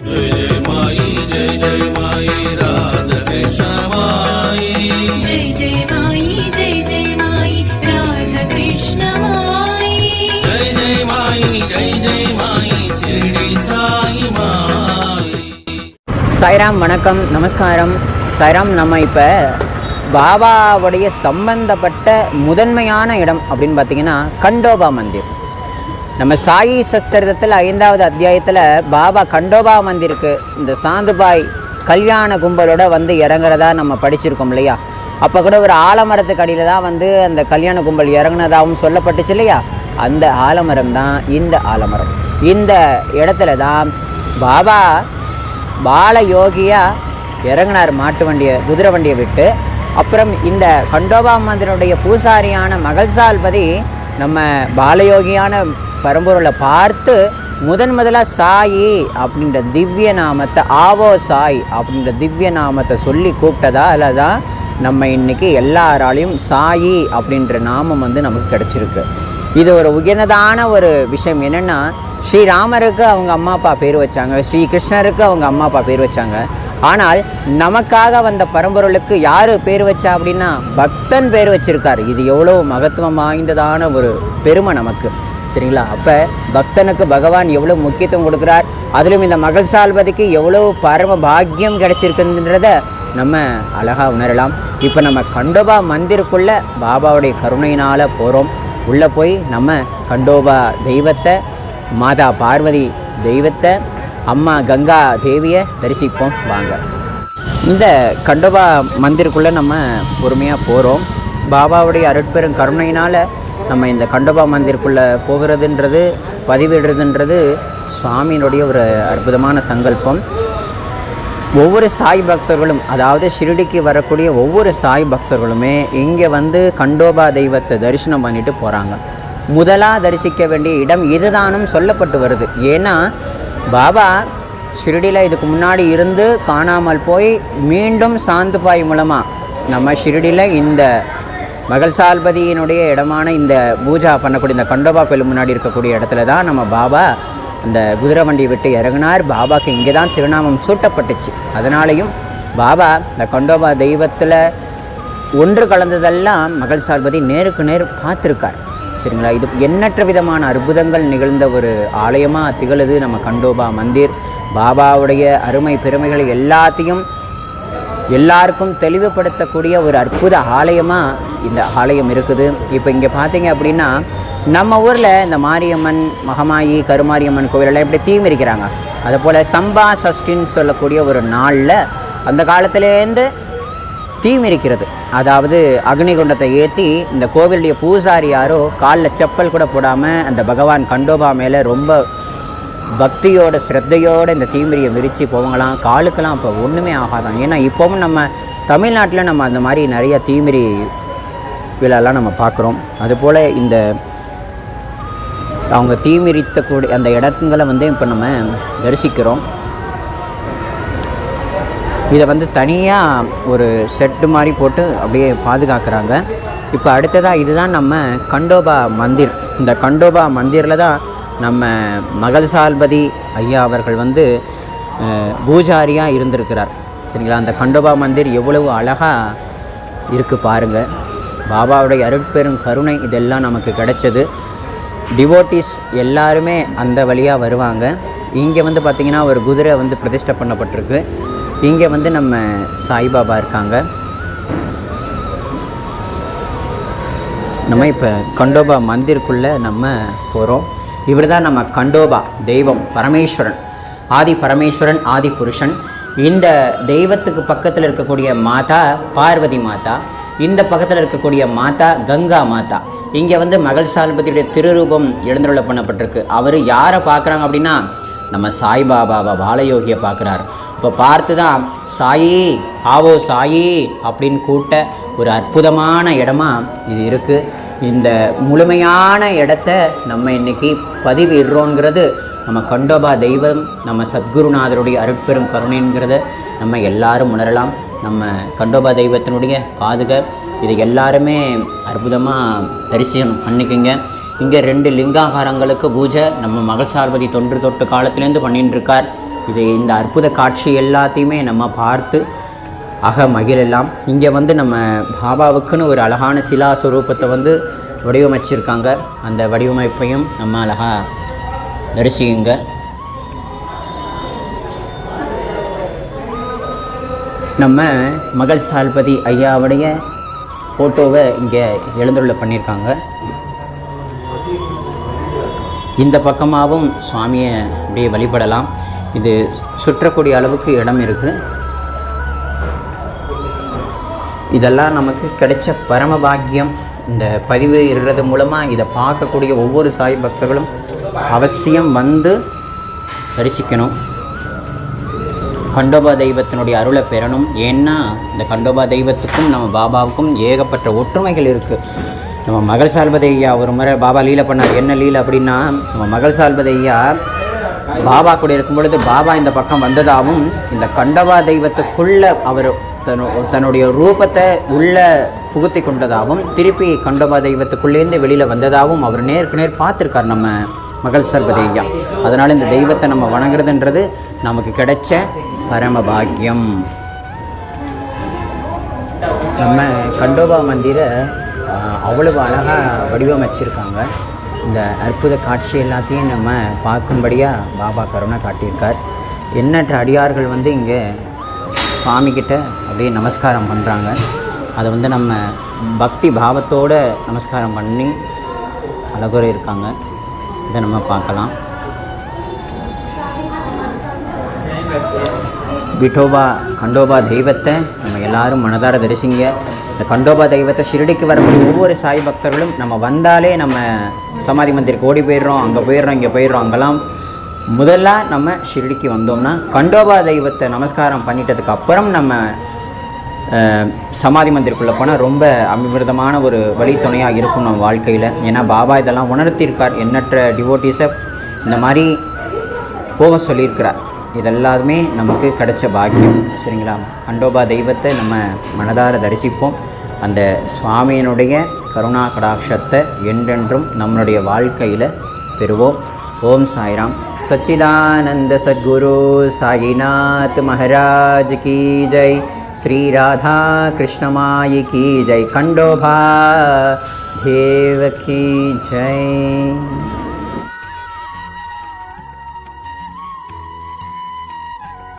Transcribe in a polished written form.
சாய்ராம், வணக்கம், நமஸ்காரம். சாய்ராம், நம்ம இப்போ பாபாவுடைய சம்பந்தப்பட்ட முதன்மையான இடம் அப்படின்னு பார்த்திங்கன்னா கண்டோபா மந்திர். நம்ம சாயி சச்சரிதத்தில் 5வது அத்தியாயத்தில் பாபா கண்டோபா மந்திருக்கு இந்த சாந்துபாய் கல்யாண கும்பலோட வந்து இறங்குறதா நம்ம படிச்சிருக்கோம் இல்லையா? அப்போ கூட ஒரு ஆலமரத்துக்கு அடியில் தான் வந்து அந்த கல்யாண கும்பல் இறங்குனதாகவும் சொல்லப்பட்டுச்சு இல்லையா? அந்த ஆலமரம் தான் இந்த ஆலமரம். இந்த இடத்துல தான் பாபா பால யோகியாக இறங்கினார் மாட்டு வண்டியை, குதிரை வண்டியை விட்டு. அப்புறம் இந்த கண்டோபா மந்திரனுடைய பூசாரியான மகள்சால்பதி நம்ம பாலயோகியான பரம்பொருளை பார்த்து முதலாக சாயி அப்படின்ற திவ்ய நாமத்தை, ஆவோ சாய் அப்படின்ற திவ்ய நாமத்தை சொல்லி கூப்பிட்டதால தான் நம்ம இன்றைக்கி எல்லாராலையும் சாயி அப்படின்ற நாமம் வந்து நமக்கு கிடச்சிருக்கு. இது ஒரு உயர்ந்ததான ஒரு விஷயம். என்னென்னா, ஸ்ரீராமருக்கு அவங்க அம்மா அப்பா பேர் வச்சாங்க, ஸ்ரீ கிருஷ்ணருக்கு அவங்க அம்மா அப்பா பேர் வச்சாங்க. ஆனால் நமக்காக வந்த பரம்பொருளுக்கு யார் பேர் வச்சா அப்படின்னா பக்தன் பேர் வச்சிருக்கார். இது எவ்வளோ மகத்துவம் வாய்ந்ததான ஒரு பெருமை நமக்கு, சரிங்களா? அப்போ பக்தனுக்கு பகவான் எவ்வளோ முக்கியத்துவம் கொடுக்குறார், அதிலும் இந்த மகள்சால்பதிக்கு எவ்வளோ பரம பாக்கியம் கிடைச்சிருக்குன்றத நம்ம அழகாக உணரலாம். இப்போ நம்ம கண்டோபா மந்திருக்குள்ளே பாபாவுடைய கருணையினால் போகிறோம். உள்ளே போய் நம்ம கண்டோபா தெய்வத்தை, மாதா பார்வதி தெய்வத்தை, அம்மா கங்கா தேவியை தரிசிப்போம் வாங்க. இந்த கண்டோபா மந்திருக்குள்ளே நம்ம பொறுமையாக போகிறோம். பாபாவுடைய அருட்பெரும் கருணையினால் நம்ம இந்த கண்டோபா மந்திருக்குள்ளே போகிறதுன்றது, பதிவிடுறதுன்றது சுவாமியினுடைய ஒரு அற்புதமான சங்கல்பம். ஒவ்வொரு சாய் பக்தர்களும், அதாவது ஷிரடிக்கு வரக்கூடிய ஒவ்வொரு சாய் பக்தர்களுமே இங்கே வந்து கண்டோபா தெய்வத்தை தரிசனம் பண்ணிட்டு போகிறாங்க. முதலாக தரிசிக்க வேண்டிய இடம் இதுதானும் சொல்லப்பட்டு வருது. ஏன்னா பாபா ஷிரடியில் இதுக்கு முன்னாடி இருந்து காணாமல் போய் மீண்டும் சாந்துபாய் மூலமாக நம்ம ஷிரடியில் இந்த மகள்சால்பதியினுடைய இடமான இந்த பூஜா பண்ணக்கூடிய இந்த கண்டோபா கோயில் முன்னாடி இருக்கக்கூடிய இடத்துல தான் நம்ம பாபா அந்த குதிரை வண்டியை விட்டு இறங்கினார். பாபாவுக்கு இங்கே தான் திருநாமம் சூட்டப்பட்டுச்சு. அதனாலேயும் பாபா இந்த கண்டோபா தெய்வத்தில் ஒன்று கலந்ததெல்லாம் மகள்சால்பதி நேருக்கு நேர் பார்த்துருக்கார், சரிங்களா? இது எண்ணற்ற விதமான அற்புதங்கள் நிகழ்ந்த ஒரு ஆலயமாக திகழுது நம்ம கண்டோபா மந்திர். பாபாவுடைய அருமை பெருமைகளை எல்லாத்தையும் எல்லாருக்கும் தெளிவுபடுத்தக்கூடிய ஒரு அற்புத ஆலயமாக இந்த ஆலயம் இருக்குது. இப்போ இங்கே பார்த்தீங்க அப்படின்னா நம்ம ஊரில் இந்த மாரியம்மன், மகமாயி, கருமாரியம்மன் கோவிலெல்லாம் எப்படி தீமிரிக்கிறாங்க, அதை போல் சம்பா சஷ்டின்னு சொல்லக்கூடிய ஒரு நாளில் அந்த காலத்திலேருந்து தீமிரிக்கிறது. அதாவது அக்னிகுண்டத்தை ஏற்றி இந்த கோவிலுடைய பூசாரி யாரோ காலில் செப்பல் கூட போடாமல் அந்த பகவான் கண்டோபா மேலே ரொம்ப பக்தியோட ஸ்ரத்தையோடு இந்த தீமிரியை விரித்து போவாங்களாம். காலுக்கெல்லாம் இப்போ ஒன்றுமே ஆகாதான். ஏன்னா இப்போவும் நம்ம தமிழ்நாட்டில் நம்ம அந்த மாதிரி நிறைய தீமிரி விழாலாம் நம்ம பார்க்குறோம். அதுபோல் இந்த அவங்க தீமிரித்தக்கூடிய அந்த இடத்துங்களை வந்து இப்போ நம்ம தரிசிக்கிறோம். இதை வந்து தனியாக ஒரு செட்டு மாதிரி போட்டு அப்படியே பாதுகாக்கிறாங்க. இப்போ அடுத்ததாக இதுதான் நம்ம கண்டோபா மந்திர். இந்த கண்டோபா மந்திரில் தான் நம்ம மகள்சால்பதி ஐயா அவர்கள் வந்து பூஜாரியாக இருந்திருக்கிறார், சரிங்களா? அந்த கண்டோபா மந்திர் எவ்வளவு அழகாக இருக்குது பாருங்கள். பாபாவுடைய அருட்பெரும் கருணை இதெல்லாம் நமக்கு கிடைச்சது. டிவோட்டிஸ் எல்லாருமே அந்த வழியாக வருவாங்க. இங்கே வந்து பார்த்திங்கன்னா ஒரு குதிரை வந்து பிரதிஷ்டை பண்ணப்பட்டிருக்கு. இங்கே வந்து நம்ம சாய்பாபா இருக்காங்க. நம்ம இப்போ கண்டோபா மந்திருக்குள்ளே நம்ம போகிறோம். இவர் தான் நம்ம கண்டோபா தெய்வம், பரமேஸ்வரன், ஆதி பரமேஸ்வரன், ஆதி புருஷன். இந்த தெய்வத்துக்கு பக்கத்தில் இருக்கக்கூடிய மாதா பார்வதி மாதா, இந்த பக்கத்தில் இருக்கக்கூடிய மாதா கங்கா மாதா. இங்கே வந்து மகள்சால்பதியுடைய திருரூபம் எழுந்தருள பண்ணப்பட்டிருக்கு. அவர் யாரை பார்க்குறாங்க அப்படின்னா நம்ம சாய்பாபாவை, பாலயோகியை பார்க்குறாரு. இப்போ பார்த்து தான் சாயி, ஆவோ சாயி அப்படின்னு கூட்ட ஒரு அற்புதமான இடமா இது இருக்குது. இந்த முழுமையான இடத்த நம்ம இன்றைக்கி பதிவிடுறோங்கிறது நம்ம கண்டோபா தெய்வம், நம்ம சத்குருநாதருடைய அருட்பெரும் கருணைங்கிறத நம்ம எல்லாரும் உணரலாம். நம்ம கண்டோபா தெய்வத்தினுடைய பாதுகா இதை எல்லாருமே அற்புதமாக தரிசனம் பண்ணிக்கோங்க. இங்கே 2 லிங்காகாரங்களுக்கு பூஜை நம்ம மகள்சால்பதி தொன்று தொட்டு காலத்துலேருந்து பண்ணிட்டு இருக்கார். இந்த அற்புத காட்சி எல்லாத்தையுமே நம்ம பார்த்து மகிழலாம். இங்கே வந்து நம்ம பாபாவுக்குன்னு ஒரு அழகான சிலா ஸ்வரூபத்தை வந்து வடிவமைச்சிருக்காங்க. அந்த வடிவமைப்பையும் நம்ம அழகாக தரிசியுங்க. நம்ம மகள் சால்பதி ஐயாவுடைய ஃபோட்டோவை இங்கே எழுந்துள்ள பண்ணியிருக்காங்க. இந்த பக்கமாகவும் சுவாமியை அப்படியே வழிபடலாம். இது சுற்றக்கூடிய அளவுக்கு இடம் இருக்குது. இதெல்லாம் நமக்கு கிடைச்ச பரம பாக்கியம். இந்த பதிவு இருக்கிறது மூலமாக இதை பார்க்கக்கூடிய ஒவ்வொரு சாய் பக்தர்களும் அவசியம் வந்து தரிசிக்கணும். கண்டோபா தெய்வத்தினுடைய அருளை பெறணும். ஏன்னா இந்த கண்டோபா தெய்வத்துக்கும் நம்ம பாபாவுக்கும் ஏகப்பட்ட ஒற்றுமைகள் இருக்குது. நம்ம மகள் சால்பதி ஐயா ஒரு முறை பாபா லீலை பண்ணார். என்ன லீலை அப்படின்னா, நம்ம மகள் சால்பதி ஐயா பாபா கூட இருக்கும் பொழுது பாபா இந்த பக்கம் வந்ததாகவும், இந்த கண்டோபா தெய்வத்துக்குள்ளே அவர் தன்னுடைய ரூபத்தை உள்ளே புகுத்தி கொண்டதாகவும், திருப்பி கண்டோபா தெய்வத்துக்குள்ளேருந்து வெளியில் வந்ததாகவும் அவர் நேருக்கு நேர் பார்த்துருக்கார் நம்ம மகள் சால்பதி ஐயா. அதனால் இந்த தெய்வத்தை நம்ம வணங்குறதுன்றது நமக்கு கிடைச்ச பரம பாக்கியம். நம்ம கண்டோபா மந்திரை அவ்வளவு அழகாக வடிவமைச்சிருக்காங்க. இந்த அற்புத காட்சி எல்லாத்தையும் நம்ம பார்க்கும்படியாக பாபா கருணை காட்டியிருக்கார். எண்ணற்ற அடியார்கள் வந்து இங்கே சுவாமிகிட்ட அப்படியே நமஸ்காரம் பண்ணுறாங்க. அதை வந்து நம்ம பக்தி பாவத்தோடு நமஸ்காரம் பண்ணி அழகுற இருக்காங்க. இதை நம்ம பார்க்கலாம். விட்டோபா கண்டோபா தெய்வத்தை நம்ம எல்லாரும் மனதார தரிசிங்க. இந்த கண்டோபா தெய்வத்தை ஷிரடிக்கு வரக்கூடிய ஒவ்வொரு சாய் பக்தர்களும் நம்ம வந்தாலே நம்ம சமாதி மந்திருக்கு ஓடி போயிடுறோம், அங்கே போயிடுறோம், இங்கே போயிடுறோம். அங்கெல்லாம் முதல்ல நம்ம ஷிரடிக்கு வந்தோம்னா கண்டோபா தெய்வத்தை நமஸ்காரம் பண்ணிட்டதுக்கு அப்புறம் நம்ம சமாதி மந்திருக்குள்ளே போனால் ரொம்ப அமிர்தமான ஒரு வழித்துணையாக இருக்கும் நம்ம வாழ்க்கையில். ஏன்னா பாபா இதெல்லாம் உணர்த்தியிருக்கார். எண்ணற்ற டிவோட்டீஸை இந்த மாதிரி போக சொல்லியிருக்கிறார். இதெல்லாமே நமக்கு கிடைச்ச பாக்கியம். சரிங்களா? கண்டோபா தெய்வத்தை நம்ம மனதார தரிசிப்போம். அந்த சுவாமியினுடைய கருணா கடாட்சத்தை என்றென்றும் நம்மளுடைய வாழ்க்கையில் பெறுவோம். ஓம் சாய்ராம். சச்சிதானந்த சத்குரு சாயிநாத் மகாராஜ் கி ஜெய். ஸ்ரீ ராதா கிருஷ்ணமாயி கி ஜெய். கண்டோபா தேவ கி ஜெய்.